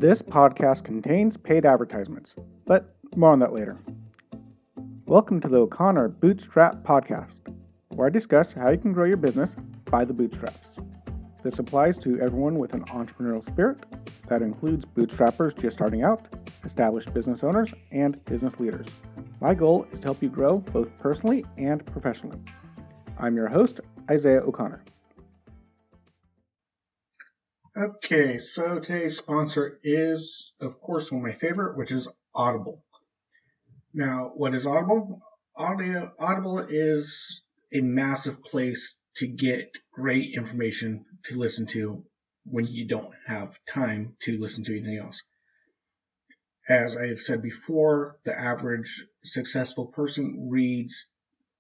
This podcast contains paid advertisements, but more on that later. Welcome to the O'Connor Bootstrap podcast, where I discuss how you can grow your business by the bootstraps. This applies to everyone with an entrepreneurial spirit. That includes bootstrappers just starting out, established business owners, and business leaders. My goal is to help you grow both personally and professionally. I'm your host, Isaiah O'Connor. Okay, so today's sponsor is, of course, one of my favorite, which is Audible. Now, what is Audible? Audible is a massive place to get great information to listen to when you don't have time to listen to anything else. As I have said before, the average successful person reads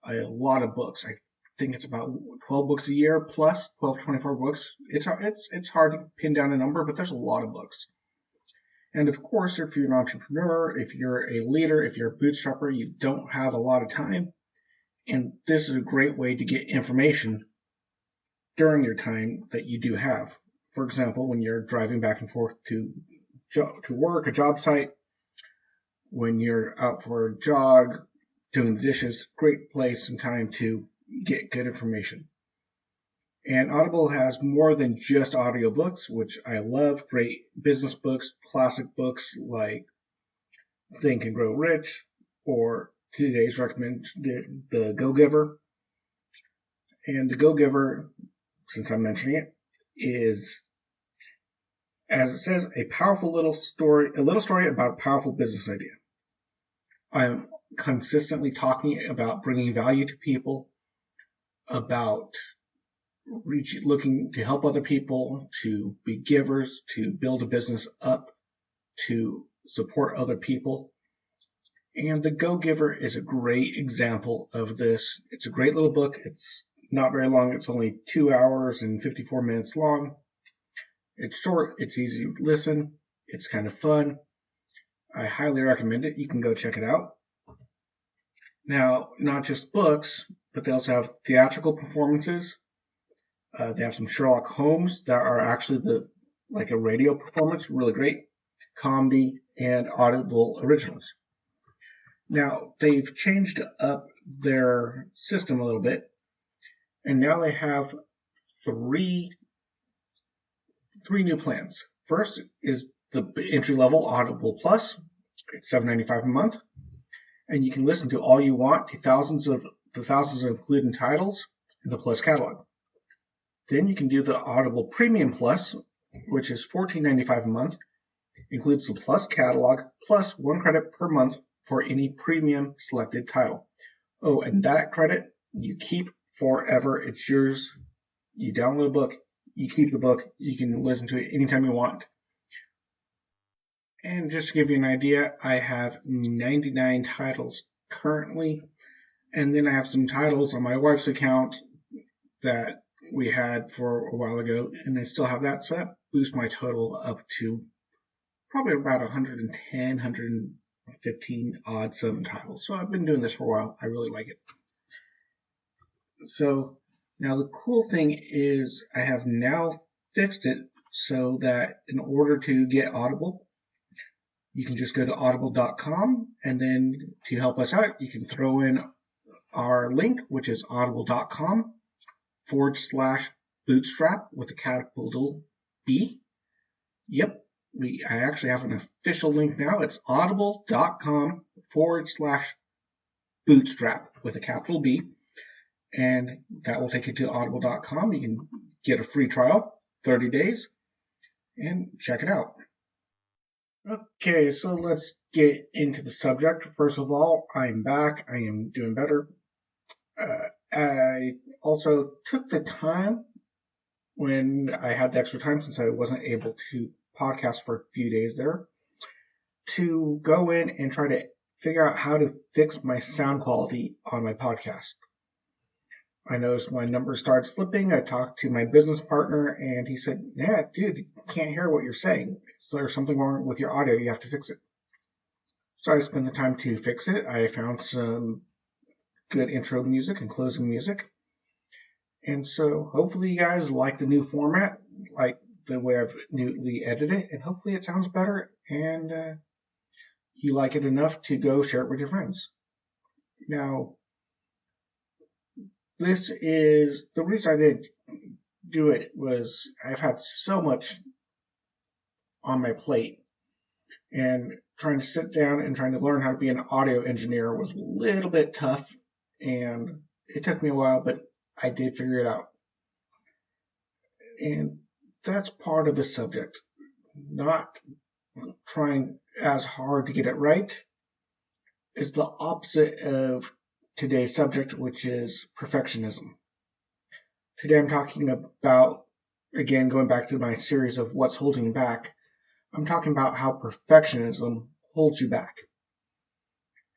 a lot of books. I think it's about 12 books a year plus 12 to 24 books. It's hard to pin down a number, but there's a lot of books. And of course, if you're an entrepreneur, if you're a leader, if you're a bootstrapper, you don't have a lot of time. And this is a great way to get information during your time that you do have. For example, when you're driving back and forth to work, a job site, when you're out for a jog, doing the dishes, great place and time to get good information. And Audible has more than just audiobooks, which I love. Great business books, classic books like Think and Grow Rich, or today's recommendation, The Go-Giver. And The Go-Giver, since I'm mentioning it, is, as it says, a little story about a powerful business idea. I'm consistently talking about bringing value to people, about looking to help other people, to be givers, to build a business up, to support other people. And The Go-Giver is a great example of this. It's a great little book. It's not very long. It's only 2 hours and 54 minutes long. It's short. It's easy to listen. It's kind of fun. I highly recommend it. You can go check it out. Now, not just books, but they also have theatrical performances. They have some Sherlock Holmes that are actually like a radio performance, really great, comedy, and Audible originals. Now, they've changed up their system a little bit, and now they have three new plans. First is the entry-level Audible Plus. It's $7.95 a month, and you can listen to all you want to thousands of included titles in the Plus catalog. Then you can do the Audible Premium Plus, which is $14.95 a month, includes the Plus catalog plus 1 credit per month for any premium selected title. Oh, and that credit you keep forever. It's yours. You download a book, you keep the book, you can listen to it anytime you want. And just to give you an idea, I have 99 titles currently, and then I have some titles on my wife's account that we had for a while ago, and I still have that, so that boosts my total up to probably about 110, 115 odd some titles. So I've been doing this for a while. I really like it. So now the cool thing is I have now fixed it so that in order to get Audible, you can just go to audible.com, and then to help us out, you can throw in our link, which is audible.com/bootstrap with a capital B. Yep, I actually have an official link now. It's audible.com/bootstrap with a capital B. And that will take you to audible.com. You can get a free trial, 30 days, and check it out. Okay, so let's get into the subject. First of all, I'm back. I am doing better. I also took the time when I had the extra time, since I wasn't able to podcast for a few days there, to go in and try to figure out how to fix my sound quality on my podcast. I noticed my numbers started slipping. I talked to my business partner, and he said, yeah, dude, you can't hear what you're saying. There's something wrong with your audio. You have to fix it. So I spent the time to fix it. I found some good intro music and closing music. And so hopefully you guys like the new format. Like the way I've neatly edited it, and hopefully it sounds better and you like it enough to go share it with your friends. Now, this is the reason I did do it was I've had so much on my plate, and trying to sit down and trying to learn how to be an audio engineer was a little bit tough, and it took me a while, but I did figure it out. And that's part of the subject, not trying as hard to get it right is the opposite of today's subject, which is perfectionism. Today I'm talking about, again, going back to my series of what's holding back, I'm talking about how perfectionism holds you back.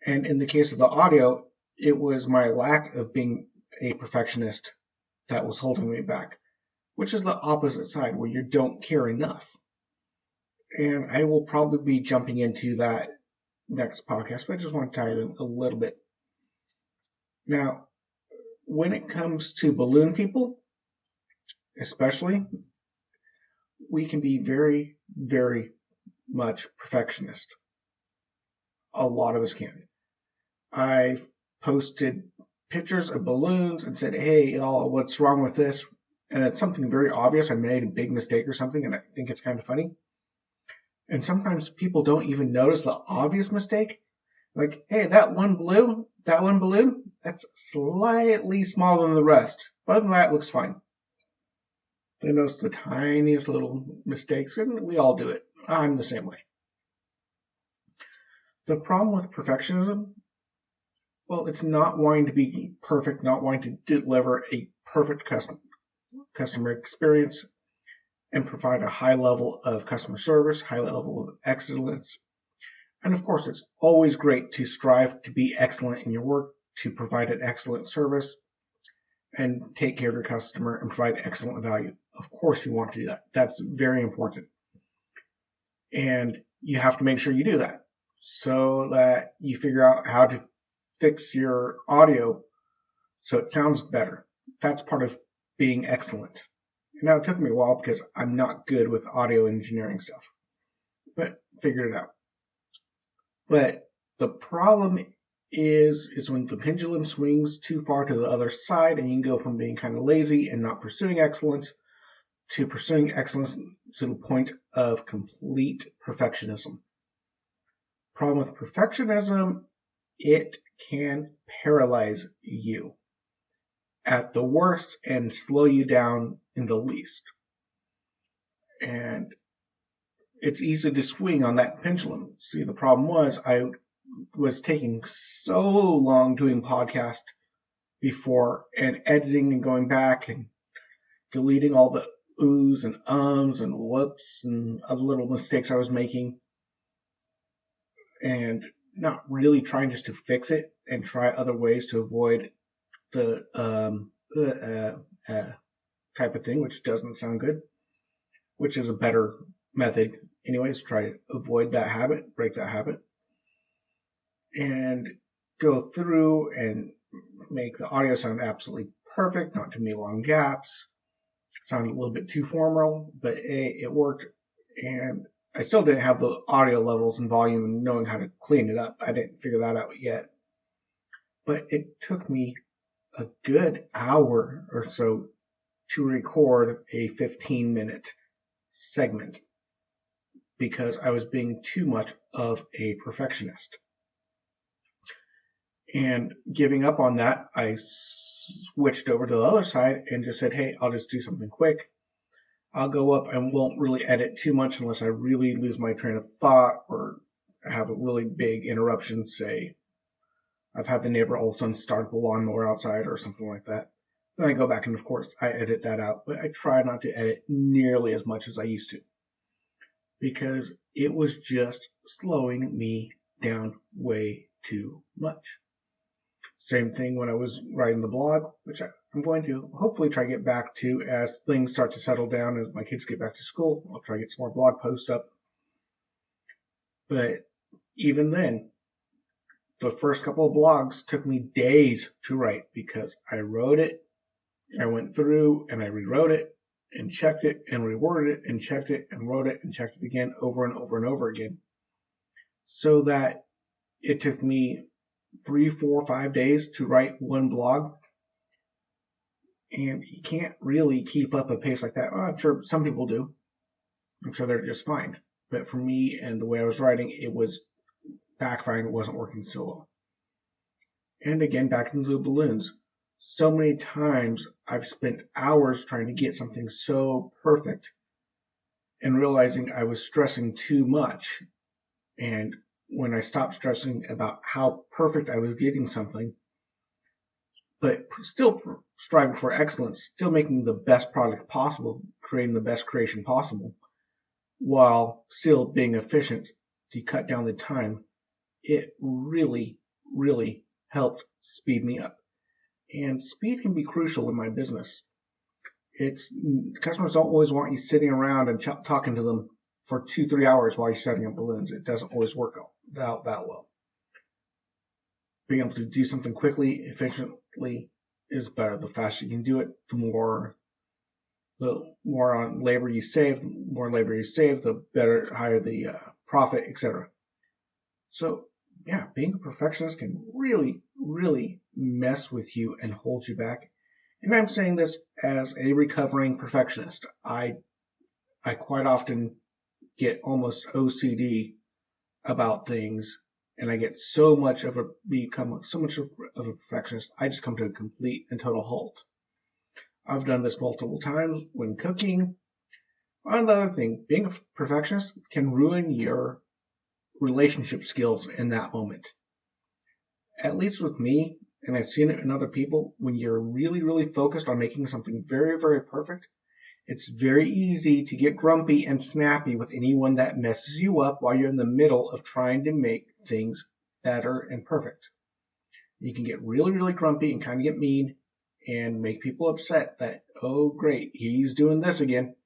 And in the case of the audio, it was my lack of being a perfectionist that was holding me back, which is the opposite side where you don't care enough. And I will probably be jumping into that next podcast, but I just want to tie it in a little bit. Now, when it comes to balloon people, especially, we can be very, very much perfectionist. A lot of us can. I've posted pictures of balloons and said, hey, y'all, what's wrong with this? And it's something very obvious. I made a big mistake or something, and I think it's kind of funny. And sometimes people don't even notice the obvious mistake. Like, hey, that one balloon, that's slightly smaller than the rest. Other than that, it looks fine. They notice the tiniest little mistakes, and we all do it. I'm the same way. The problem with perfectionism, well, it's not wanting to be perfect, not wanting to deliver a perfect customer experience and provide a high level of customer service, high level of excellence. And of course, it's always great to strive to be excellent in your work, to provide an excellent service, and take care of your customer and provide excellent value. Of course you want to do that. That's very important. And you have to make sure you do that so that you figure out how to fix your audio so it sounds better. That's part of being excellent. Now, it took me a while because I'm not good with audio engineering stuff, but figured it out. But the problem is when the pendulum swings too far to the other side and you can go from being kind of lazy and not pursuing excellence to pursuing excellence to the point of complete perfectionism. Problem with perfectionism, it can paralyze you at the worst and slow you down in the least. And it's easy to swing on that pendulum. See, the problem was I was taking so long doing podcast before and editing and going back and deleting all the oohs and ums and whoops and other little mistakes I was making and not really trying just to fix it and try other ways to avoid the type of thing, which doesn't sound good, which is a better method. Anyways, try to avoid that habit, break that habit, and go through and make the audio sound absolutely perfect, not too many long gaps. Sounded a little bit too formal, but it worked. And I still didn't have the audio levels and volume and knowing how to clean it up. I didn't figure that out yet. But it took me a good hour or so to record a 15-minute segment because I was being too much of a perfectionist. And giving up on that, I switched over to the other side and just said, hey, I'll just do something quick. I'll go up and won't really edit too much unless I really lose my train of thought or have a really big interruption, say I've had the neighbor all of a sudden start up a lawnmower outside or something like that. Then I go back and, of course, I edit that out. But I try not to edit nearly as much as I used to because it was just slowing me down way too much. Same thing when I was writing the blog, which I'm going to hopefully try to get back to as things start to settle down, as my kids get back to school. I'll try to get some more blog posts up. But even then, the first couple of blogs took me days to write because I wrote it, I went through and I rewrote it, and checked it and reworded it and checked it and wrote it and checked it again over and over and over again. So that it took me 3, 4, 5 days to write one blog. And you can't really keep up a pace like that. Well, I'm sure some people do. I'm sure they're just fine. But for me and the way I was writing, it was backfiring. It wasn't working so well. And again, back into the balloons. So many times I've spent hours trying to get something so perfect and realizing I was stressing too much. And when I stopped stressing about how perfect I was getting something, but still striving for excellence, still making the best product possible, creating the best creation possible, while still being efficient to cut down the time, it really, really helped speed me up. And speed can be crucial in my business. Customers don't always want you sitting around and talking to them for 2-3 hours while you're setting up balloons. It doesn't always work out that well. Being able to do something quickly, efficiently is better. The faster you can do it, the more on labor you save. The more labor you save, the better, higher the profit, etc. So, yeah, being a perfectionist can really, really mess with you and hold you back. And I'm saying this as a recovering perfectionist. I quite often get almost OCD about things, and I get become so much of a perfectionist, I just come to a complete and total halt. I've done this multiple times when cooking. Another thing, being a perfectionist can ruin your relationship skills in that moment. At least with me, and I've seen it in other people, when you're really, really focused on making something very, very perfect, it's very easy to get grumpy and snappy with anyone that messes you up while you're in the middle of trying to make things better and perfect. You can get really, really grumpy and kind of get mean and make people upset that, oh, great, he's doing this again.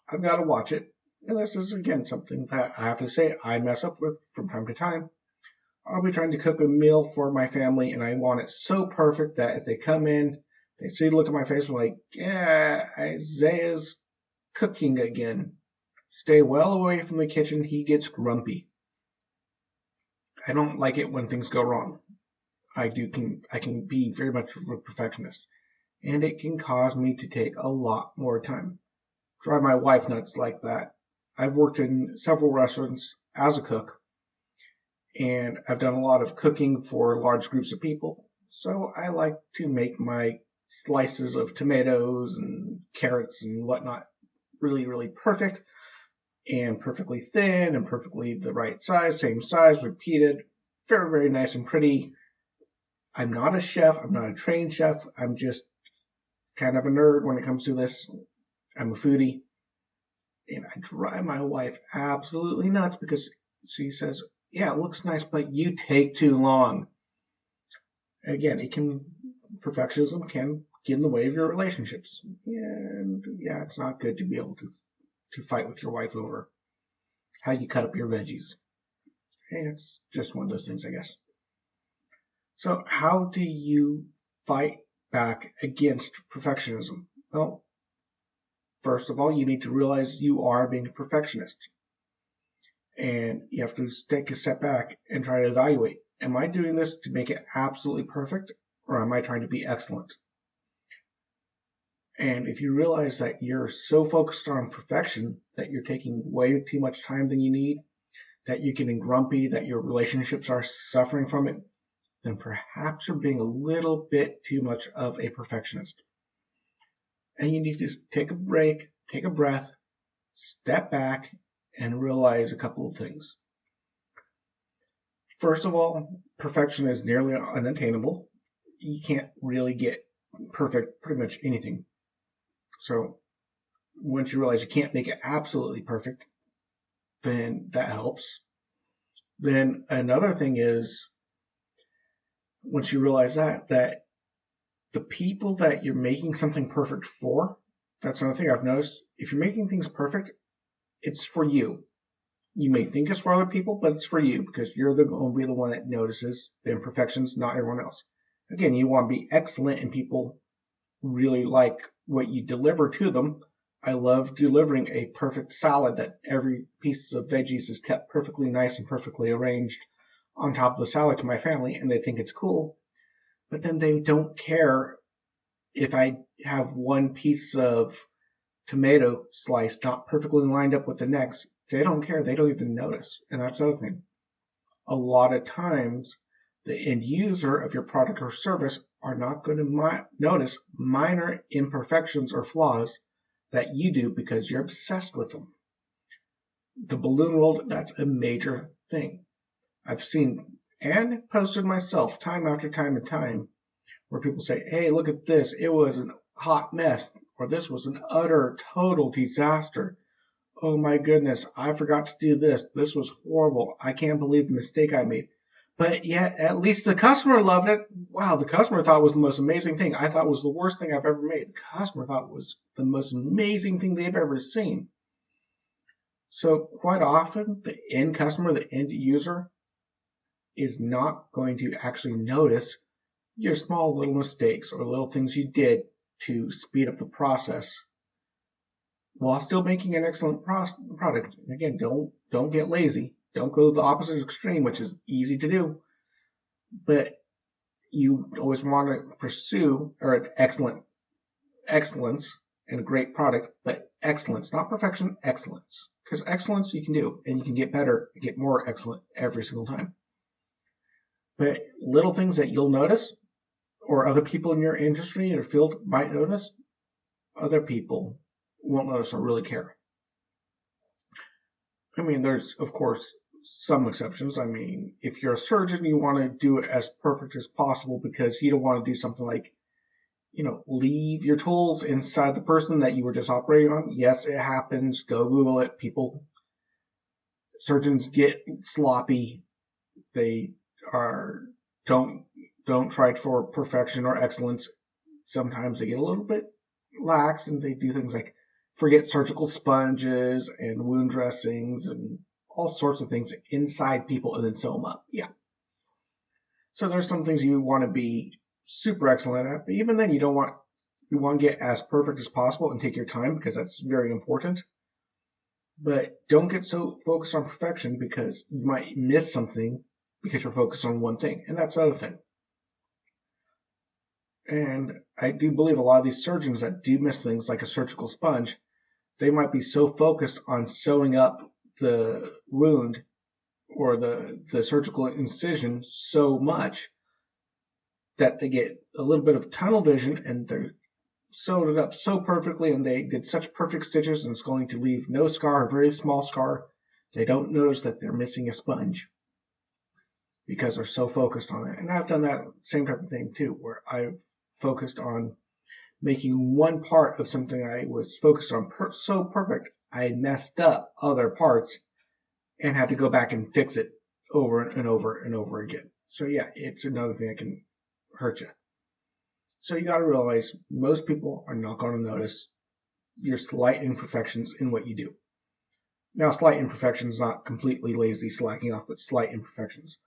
I've got to watch it. And this is, again, something that I have to say I mess up with from time to time. I'll be trying to cook a meal for my family, and I want it so perfect that if they come in, they see the look at my face and like, yeah, Isaiah's cooking again. Stay well away from the kitchen. He gets grumpy. I don't like it when things go wrong. I can be very much of a perfectionist, and it can cause me to take a lot more time. Drive my wife nuts like that. I've worked in several restaurants as a cook, and I've done a lot of cooking for large groups of people. So I like to make my slices of tomatoes and carrots and whatnot really, really perfect and perfectly thin and perfectly the right size, same size, repeated, very, very nice and pretty. I'm not a chef. I'm not a trained chef. I'm just kind of a nerd when it comes to this. I'm a foodie. And I drive my wife absolutely nuts because she says, yeah, it looks nice, but you take too long. Again, perfectionism can get in the way of your relationships. And yeah, it's not good to be able to fight with your wife over how you cut up your veggies. And it's just one of those things, I guess. So how do you fight back against perfectionism? Well, first of all, you need to realize you are being a perfectionist. And you have to take a step back and try to evaluate, am I doing this to make it absolutely perfect, or am I trying to be excellent? And if you realize that you're so focused on perfection that you're taking way too much time than you need, that you're getting grumpy, that your relationships are suffering from it, then perhaps you're being a little bit too much of a perfectionist. And you need to take a break, take a breath, step back, and realize a couple of things. First of all, perfection is nearly unattainable. You can't really get perfect pretty much anything. So once you realize you can't make it absolutely perfect, then that helps. Then another thing is, once you realize that the people that you're making something perfect for, that's another thing I've noticed. If you're making things perfect, it's for you. You may think it's for other people, but it's for you because you're going to be the one that notices the imperfections, not everyone else. Again, you want to be excellent and people really like what you deliver to them. I love delivering a perfect salad that every piece of veggies is kept perfectly nice and perfectly arranged on top of the salad to my family, and they think it's cool. But then they don't care if I have one piece of tomato slice not perfectly lined up with the next. They don't care. They don't even notice. And that's the other thing. A lot of times, the end user of your product or service are not going to notice minor imperfections or flaws that you do because you're obsessed with them. The balloon world, that's a major thing. I've seen and posted myself time after time and time where people say, hey, look at this. It was a hot mess, or this was an utter, total disaster. Oh my goodness, I forgot to do this. This was horrible. I can't believe the mistake I made. But yet, at least the customer loved it. Wow, the customer thought it was the most amazing thing. I thought it was the worst thing I've ever made. The customer thought it was the most amazing thing they've ever seen. So quite often, the end customer, the end user, is not going to actually notice your small little mistakes or little things you did to speed up the process while still making an excellent product. Again, don't get lazy. Don't go to the opposite extreme, which is easy to do. But you always want to pursue excellence and a great product, but excellence, not perfection, excellence. Because excellence you can do, and you can get better and get more excellent every single time. But little things that you'll notice, or other people in your industry or field might notice, other people won't notice or really care. I mean, there's, of course, some exceptions. I mean, if you're a surgeon, you want to do it as perfect as possible because you don't want to do something like, leave your tools inside the person that you were just operating on. Yes, it happens. Go Google it. Surgeons get sloppy. They don't try for perfection or excellence. Sometimes they get a little bit lax and they do things like forget surgical sponges and wound dressings and all sorts of things inside people and then sew them up. Yeah. So there's some things you want to be super excellent at, but even then you want to get as perfect as possible and take your time because that's very important. But don't get so focused on perfection because you might miss something because you're focused on one thing, and that's the other thing. And I do believe a lot of these surgeons that do miss things like a surgical sponge, they might be so focused on sewing up the wound or the surgical incision so much that they get a little bit of tunnel vision and they're sewed it up so perfectly and they did such perfect stitches and it's going to leave no scar, a very small scar. They don't notice that they're missing a sponge because they're so focused on it. And I've done that same type of thing too, where I've focused on making one part of something I was focused on so perfect, I messed up other parts and had to go back and fix it over and over and over again. So yeah, it's another thing that can hurt you. So you got to realize most people are not going to notice your slight imperfections in what you do. Now, slight imperfections, not completely lazy slacking off, but slight imperfections.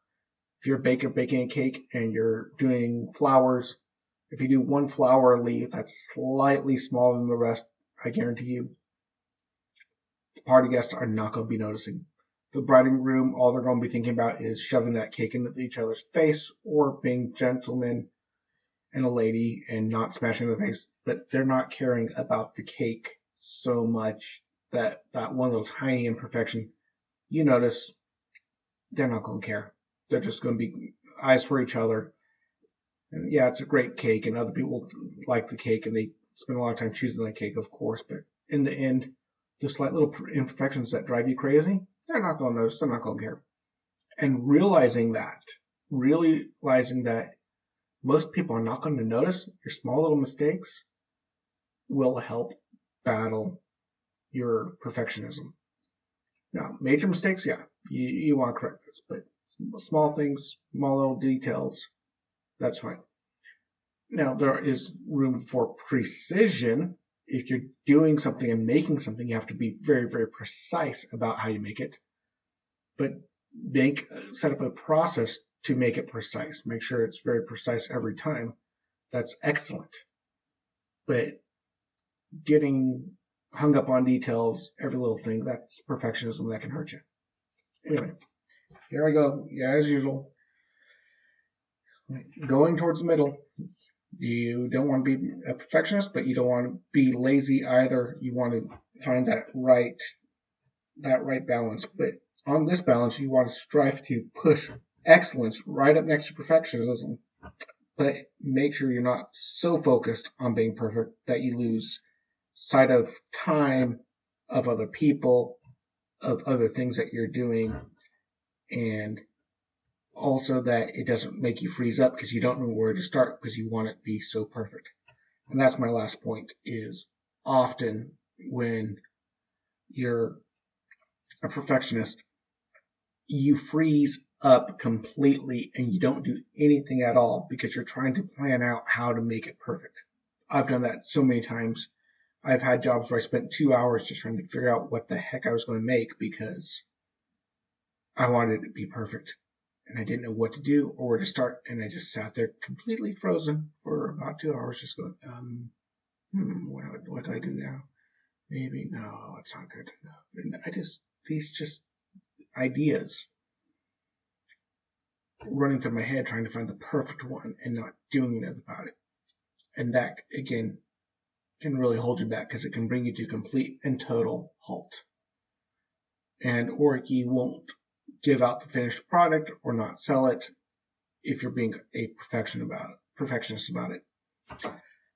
If you're a baker baking a cake and you're doing flowers, if you do one flower leaf that's slightly smaller than the rest, I guarantee you, the party guests are not going to be noticing. The bride and groom, all they're going to be thinking about is shoving that cake into each other's face or being gentlemen and a lady and not smashing their face. But they're not caring about the cake so much that one little tiny imperfection, you notice, they're not going to care. They're just going to be eyes for each other. And yeah, it's a great cake, and other people like the cake, and they spend a lot of time choosing the cake, of course. But in the end, the slight little imperfections that drive you crazy, they're not going to notice. They're not going to care. And realizing that most people are not going to notice your small little mistakes will help battle your perfectionism. Now, major mistakes, yeah, you want to correct those, but small things, small little details, that's fine. Now, there is room for precision. If you're doing something and making something, you have to be very, very precise about how you make it. But set up a process to make it precise. Make sure it's very precise every time. That's excellent. But getting hung up on details, every little thing. That's perfectionism that can hurt you. Anyway, here I go. Yeah, as usual. Going towards the middle. You don't want to be a perfectionist, but you don't want to be lazy either. You want to find that right balance. But on this balance, you want to strive to push excellence right up next to perfectionism. But make sure you're not so focused on being perfect that you lose sight of time, of other people, of other things that you're doing, and also that it doesn't make you freeze up because you don't know where to start because you want it to be so perfect. And that's my last point, is often when you're a perfectionist, you freeze up completely and you don't do anything at all because you're trying to plan out how to make it perfect. I've done that so many times. I've had jobs where I spent 2 hours just trying to figure out what the heck I was going to make because I wanted it to be perfect. And I didn't know what to do or where to start. And I just sat there completely frozen for about 2 hours just going, what do I do now? Maybe, no, it's not good enough. And these just ideas running through my head trying to find the perfect one and not doing anything about it. And that, again, can really hold you back because it can bring you to complete and total halt. Or you won't give out the finished product or not sell it if you're being a perfectionist about it.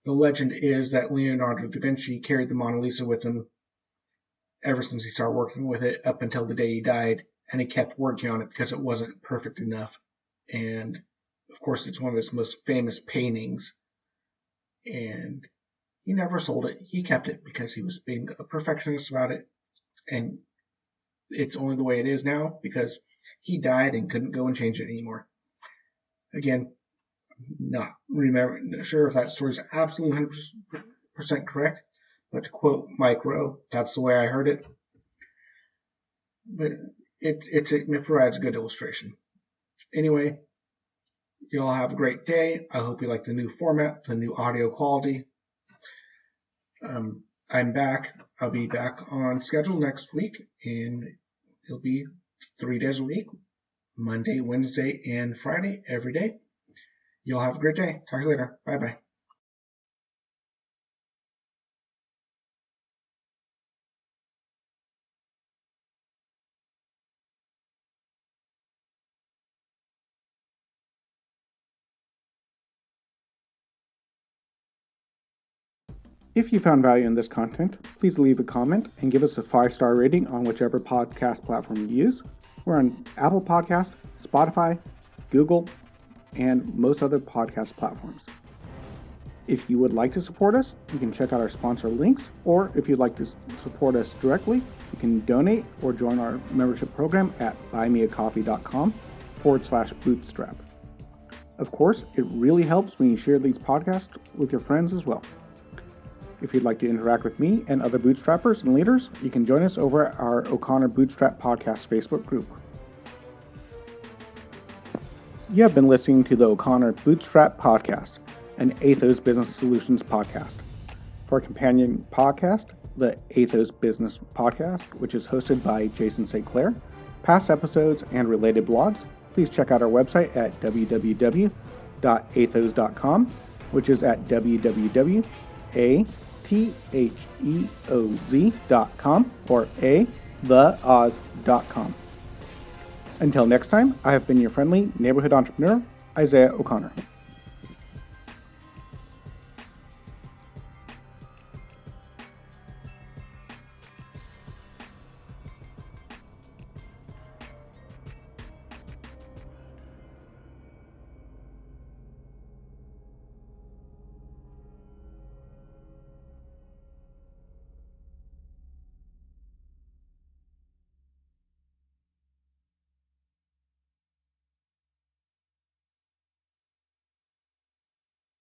The legend is that Leonardo da Vinci carried the Mona Lisa with him ever since he started working with it up until the day he died, and he kept working on it because it wasn't perfect enough. And of course, it's one of his most famous paintings, and he never sold it. He kept it because he was being a perfectionist about it, and it's only the way it is now because he died and couldn't go and change it anymore. Again, not sure if that story is absolutely 100% correct, but to quote Mike Rowe, that's the way I heard it. But it provides a good illustration. Anyway, you all have a great day. I hope you like the new format, the new audio quality. I'm back. I'll be back on schedule next week, and it'll be 3 days a week, Monday, Wednesday, and Friday, every day. You'll have a great day. Talk to you later. Bye-bye. If you found value in this content, please leave a comment and give us a 5-star rating on whichever podcast platform you use. We're on Apple Podcast, Spotify, Google, and most other podcast platforms. If you would like to support us, you can check out our sponsor links, or if you'd like to support us directly, you can donate or join our membership program at buymeacoffee.com/bootstrap. Of course, it really helps when you share these podcasts with your friends as well. If you'd like to interact with me and other bootstrappers and leaders, you can join us over at our O'Connor Bootstrap Podcast Facebook group. You have been listening to the O'Connor Bootstrap Podcast, an Atheoz Business Solutions podcast. For a companion podcast, the Atheoz Business Podcast, which is hosted by Jason St. Clair, past episodes and related blogs, please check out our website at www.atheoz.com, which is at www.atheoz.com or theoz.com. Until next time, I have been your friendly neighborhood entrepreneur, Isaiah O'Connor.